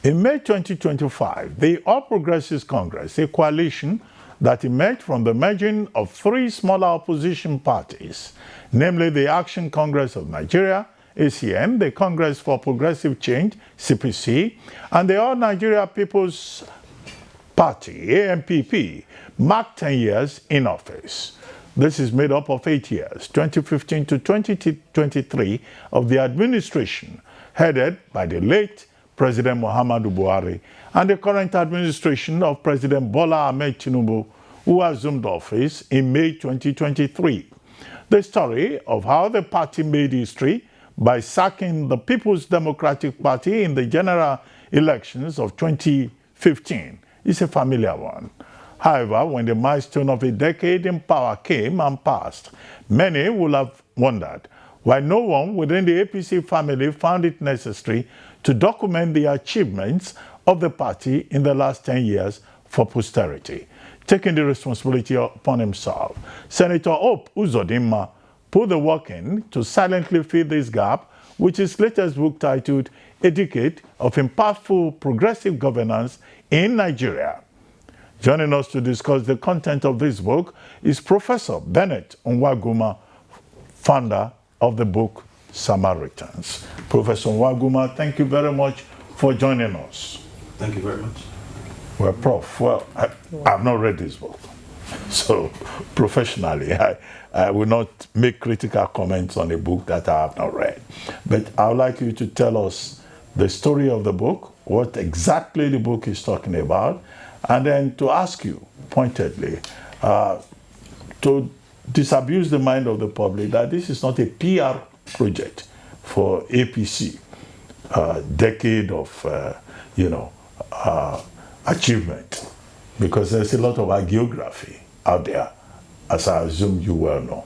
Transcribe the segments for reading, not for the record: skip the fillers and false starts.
In May 2025, the All Progressives Congress, a coalition that emerged from the merging of three smaller opposition parties, namely the Action Congress of Nigeria, ACN, the Congress for Progressive Change, CPC, and the All Nigeria People's Party, AMPP, marked 10 years in office. This is made up of 8 years, 2015 to 2023, of the administration headed by the late President Muhammadu Buhari and the current administration of President Bola Ahmed Tinubu, who assumed office in May 2023. The story of how the party made history by sacking the People's Democratic Party in the general elections of 2015 is a familiar one. However, when the milestone of a decade in power came and passed, many will have wondered why no one within the APC family found it necessary to document the achievements of the party in the last 10 years for posterity. Taking the responsibility upon himself, Senator Hope Uzodinma put the work in to silently fill this gap, which his latest book titled A Decade of Impactful Progressive Governance in Nigeria. Joining us to discuss the content of this book is Professor Bennet Nwagunma, founder of the book Samaritans. Professor Nwagunma, thank you very much for joining us. Thank you very much. Well, Prof, I've not read this book. So, professionally, I will not make critical comments on a book that I have not read. But I would like you to tell us the story of the book, what exactly the book is talking about, and then to ask you pointedly to disabuse the mind of the public that this is not a PR project for APC, decade of, achievement, because there's a lot of hagiography out there, as I assume you well know.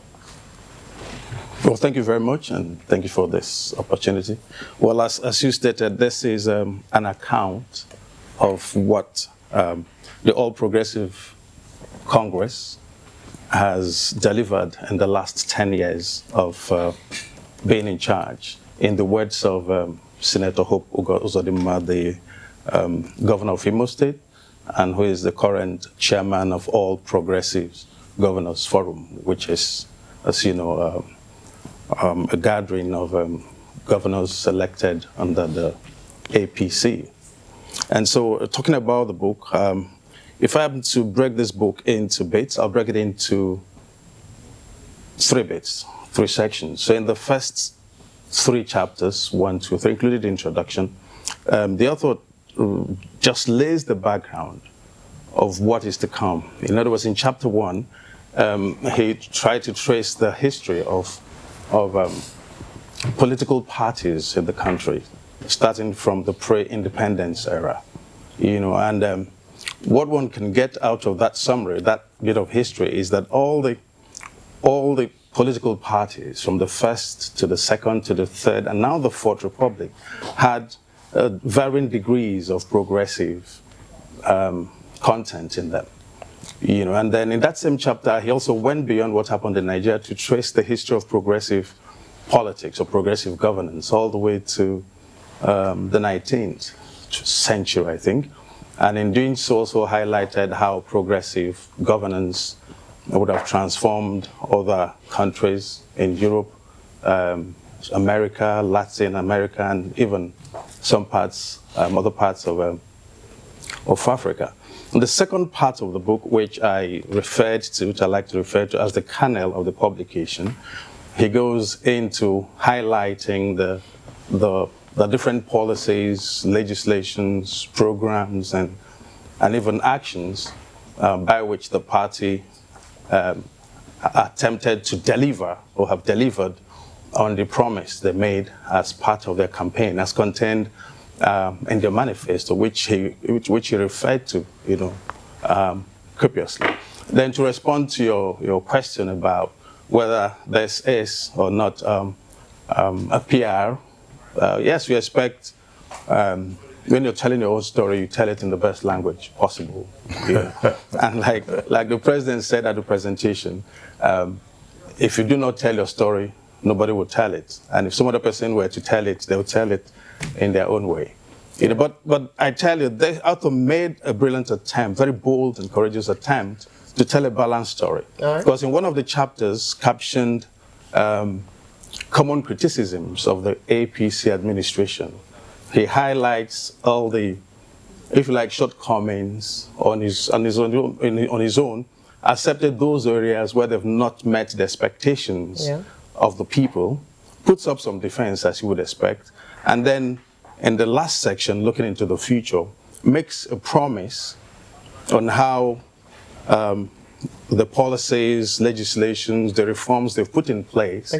Well, thank you very much, and thank you for this opportunity. Well, as you stated, this is an account of what the All Progressive Congress has delivered in the last 10 years of being in charge. In the words of Senator Hope Uzodinma, the governor of Imo State, and who is the current chairman of All Progressives Governors Forum, which is, as you know, a gathering of governors elected under the APC. And so, talking about the book, if I am to break this book into bits, I'll break it into 3 bits, 3 sections. So in the first 3 chapters, 1, 2, 3, including the introduction, the author just lays the background of what is to come. In other words, in chapter 1, he tried to trace the history of political parties in the country, starting from the pre-independence era, and what one can get out of that summary, that bit of history, is that all the political parties, from the first to the second to the third, and now the Fourth Republic, had varying degrees of progressive content in them. And then in that same chapter, he also went beyond what happened in Nigeria to trace the history of progressive politics or progressive governance all the way to the 19th century, I think. And in doing so, also highlighted how progressive governance would have transformed other countries in Europe, America, Latin America, and even some parts, other parts of Africa. And the second part of the book, which I like to refer to as the kernel of the publication, he goes into highlighting the different policies, legislations, programs, and even actions by which the party attempted to deliver or have delivered on the promise they made as part of their campaign, as contained in the manifesto, which he referred to, copiously. Then, to respond to your question about whether this is or not a PR, yes, we expect when you're telling your own story, you tell it in the best language possible. And like the president said at the presentation, if you do not tell your story, nobody will tell it. And if some other person were to tell it, they will tell it in their own way. You know, but I tell you, the author made a brilliant attempt, very bold and courageous attempt to tell a balanced story. Because in one of the chapters captioned common criticisms of the APC administration, he highlights all the, if you like, shortcomings on his own, accepted those areas where they've not met the expectations of the people, puts up some defense as you would expect, and then in the last section, looking into the future, makes a promise on how the policies, legislations, the reforms they've put in place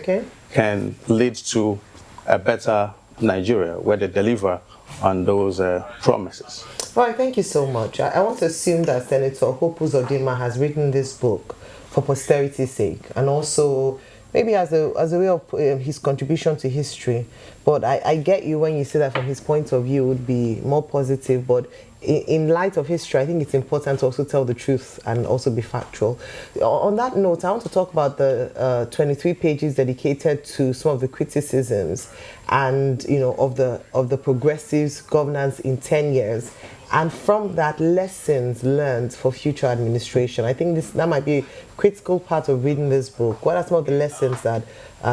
can lead to a better Nigeria, where they deliver on those promises. All right, thank you so much. I want to assume that Senator Hope Uzodinma has written this book for posterity's sake, and also maybe as a way of his contribution to history. But I get you when you say that from his point of view it would be more positive, but in light of history, I think it's important to also tell the truth and also be factual. On that note, I want to talk about the 23 pages dedicated to some of the criticisms and, you know, of the progressives' governance in 10 years. And from that, lessons learned for future administration. I think that might be a critical part of reading this book. What are some of the lessons that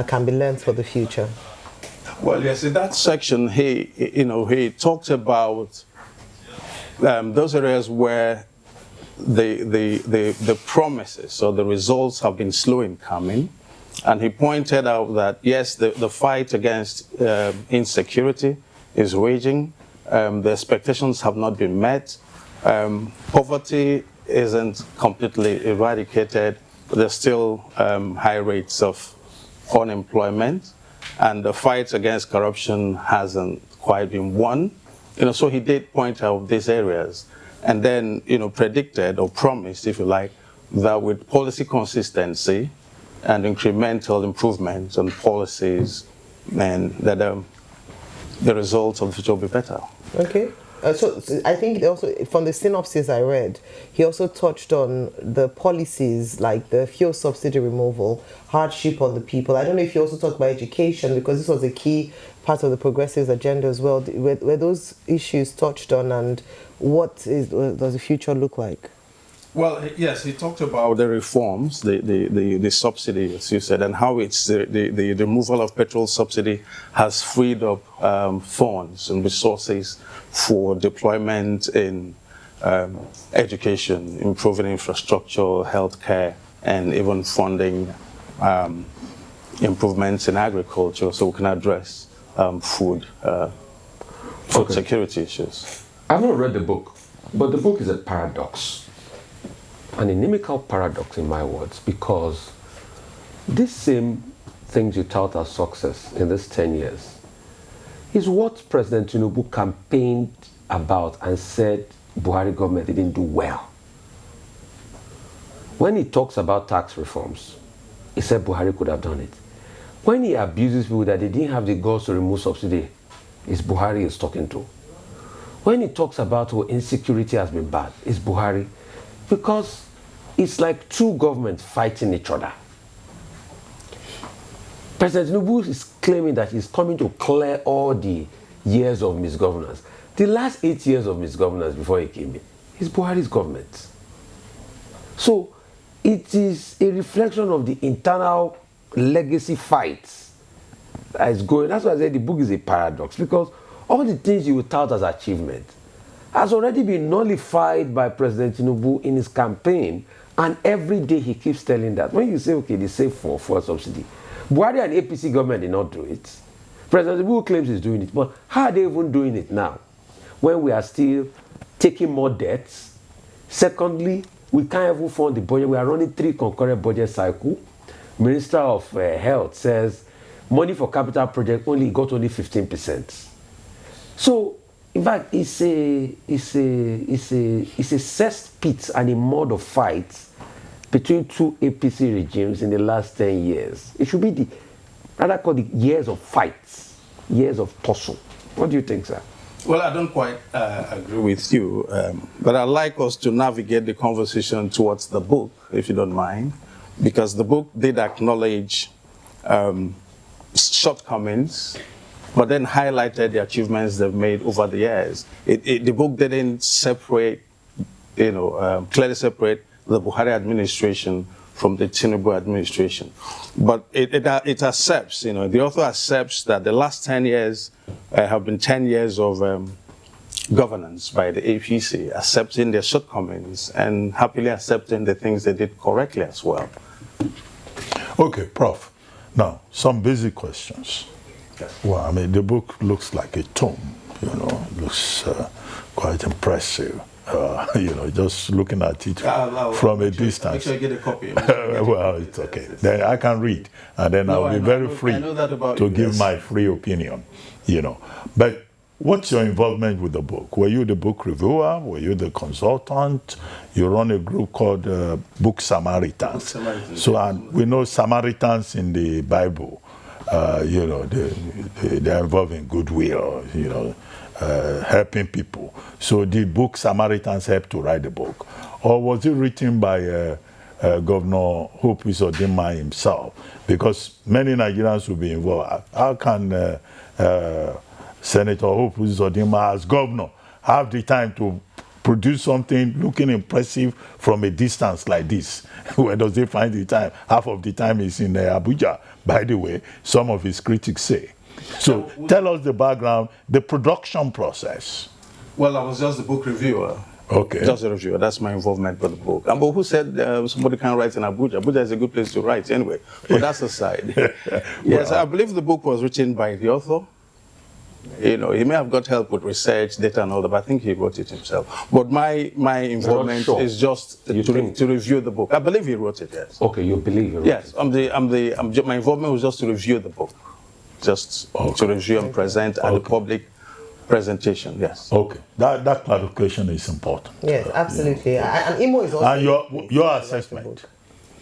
can be learned for the future? Well, yes, in that section, he talked about those areas where the promises or the results have been slow in coming. And he pointed out that, yes, the fight against insecurity is raging. The expectations have not been met. Poverty isn't completely eradicated. There's still high rates of unemployment, and the fight against corruption hasn't quite been won. You know, so he did point out these areas, and then, you know, predicted or promised, if you like, that with policy consistency and incremental improvements on policies, and that the results of the future will be better. Okay. So I think also from the synopsis I read, he also touched on the policies like the fuel subsidy removal, hardship on the people. I don't know if you also talked about education, because this was a key part of the progressives' agenda as well. Were those issues touched on, and what does the future look like? Well, yes, he talked about the reforms, the subsidy, as you said, and how it's the removal of petrol subsidy has freed up funds and resources for deployment in education, improving infrastructure, healthcare, and even funding improvements in agriculture, so we can address food security issues. I've not read the book, but the book is a paradox. An inimical paradox, in my words, because these same things you tout as success in this 10 years is what President Tinubu campaigned about and said Buhari government didn't do well. When he talks about tax reforms, he said Buhari could have done it. When he abuses people that they didn't have the guts to remove subsidy, it's Buhari he's talking to. When he talks about how insecurity has been bad, it's Buhari. Because it's like two governments fighting each other. President Tinubu is claiming that he's coming to clear all the years of misgovernance. The last 8 years of misgovernance before he came in is Buhari's government. So it is a reflection of the internal legacy fights that is going. That's why I said the book is a paradox, because all the things you would tout as achievement has already been nullified by President Tinubu in his campaign, and every day he keeps telling that. When you say, okay, they save for fuel subsidy, Buhari and APC government did not do it. President Tinubu claims he's doing it, but how are they even doing it now, when we are still taking more debts? Secondly, we can't even fund the budget. We are running 3 concurrent budget cycles. Minister of Health says money for capital project got only 15%. So, in fact, it's a cesspit and a mode of fights between two APC regimes in the last 10 years. It should be rather called the years of fights, years of tussle. What do you think, sir? Well, I don't quite agree with you, but I'd like us to navigate the conversation towards the book, if you don't mind, because the book did acknowledge shortcomings but then highlighted the achievements they've made over the years. The book didn't separate, clearly separate the Buhari administration from the Tinubu administration. But it accepts, the author accepts that the last 10 years have been 10 years of governance by the APC, accepting their shortcomings and happily accepting the things they did correctly as well. Okay, Prof. Now, some basic questions. Well, I mean, the book looks like a tome, looks quite impressive. Just looking at it from a distance. Make sure you get a copy. Well, it's okay. Then I can read, and then I'll be very free to give my free opinion, But what's your involvement with the book? Were you the book reviewer? Were you the consultant? You run a group called Book Samaritans. So, and we know Samaritans in the Bible, they're involved in goodwill, helping people. So did Book Samaritans help to write the book? Or was it written by Governor Hope Uzodinma himself? Because many Nigerians will be involved. How can Senator Hope Uzodinma as governor have the time to produce something looking impressive from a distance like this? Where does he find the time? Half of the time is in Abuja, by the way, some of his critics say. So tell us the background, the production process. Well, I was just the book reviewer. Okay. Just a reviewer. That's my involvement with the book. But who said somebody can't write in Abuja? Abuja is a good place to write anyway. But that's aside. Yes, I believe the book was written by the author. He may have got help with research, data and all that, but I think he wrote it himself. But my involvement is just to review the book. I believe he wrote it, yes. Okay, you believe he wrote it? Yes, my involvement was just to review the book. Just to review and present at the public presentation, yes. Okay, that clarification is important. Yes, absolutely. And Imo is also... And your assessment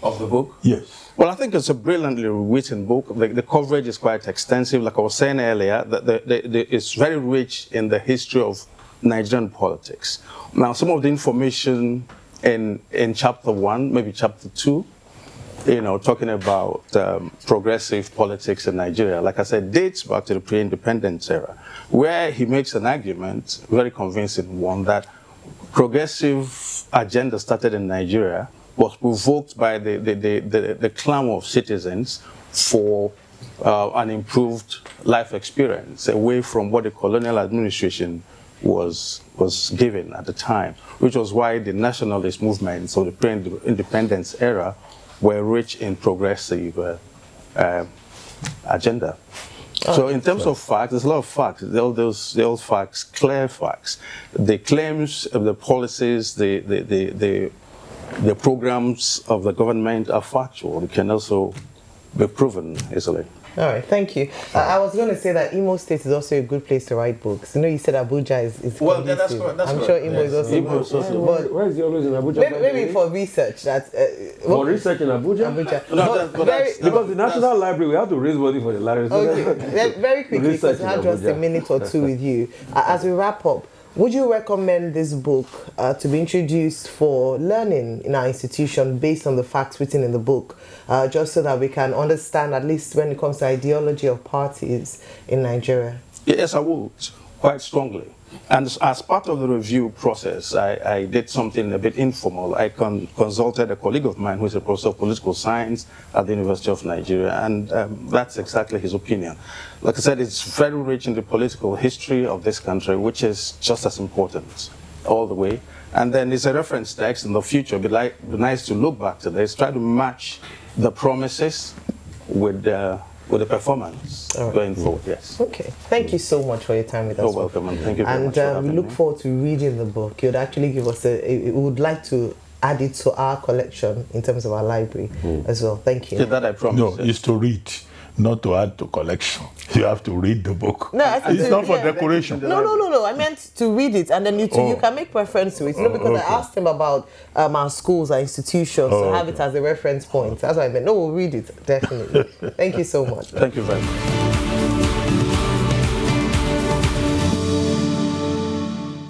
of the book? Yes. Well, I think it's a brilliantly written book. The coverage is quite extensive. Like I was saying earlier, it's very rich in the history of Nigerian politics. Now, some of the information in chapter 1, maybe chapter 2, talking about progressive politics in Nigeria, like I said, dates back to the pre-independence era, where he makes an argument, very convincing one, that progressive agenda started in Nigeria was provoked by the clamor of citizens for an improved life experience away from what the colonial administration was given at the time, which was why the nationalist movements of the pre-independence era were rich in progressive agenda. So in terms of facts, there's a lot of facts. All those facts, clear facts. The claims of the policies, the programs of the government are factual. It can also be proven easily. All right, thank you. I was going to say that Imo State is also a good place to write books. You said Abuja is well, that's correct. I'm sure Imo is also good. Why is he always in Abuja? Maybe for research. For research in Abuja? Because the National Library, we have to raise money for the library. Okay, very quickly, because we have just a minute or two with you. As we wrap up, would you recommend this book to be introduced for learning in our institution based on the facts written in the book, just so that we can understand, at least when it comes to ideology of parties in Nigeria? Yes, I would, quite strongly. And as part of the review process, I did something a bit informal. I consulted a colleague of mine who is a professor of political science at the University of Nigeria, and that's exactly his opinion. Like I said, it's very rich in the political history of this country, which is just as important all the way. And then it's a reference text in the future. It'd be nice to look back to this, try to match the promises with the performance going forward, yes. Okay, thank you so much for your time with us. You're welcome, and thank you very much for having we look forward to reading the book. You'd actually give us we would like to add it to our collection in terms of our library as well. Thank you. Yeah, that I promise. No, it's to read, not to add to collection. You have to read the book. No, it's not for decoration. No. I meant to read it, and then you can make reference to it. Because I asked him about our schools, our institutions, to have it as a reference point. That's what I meant. No, we'll read it, definitely. Thank you so much. Thank you very much.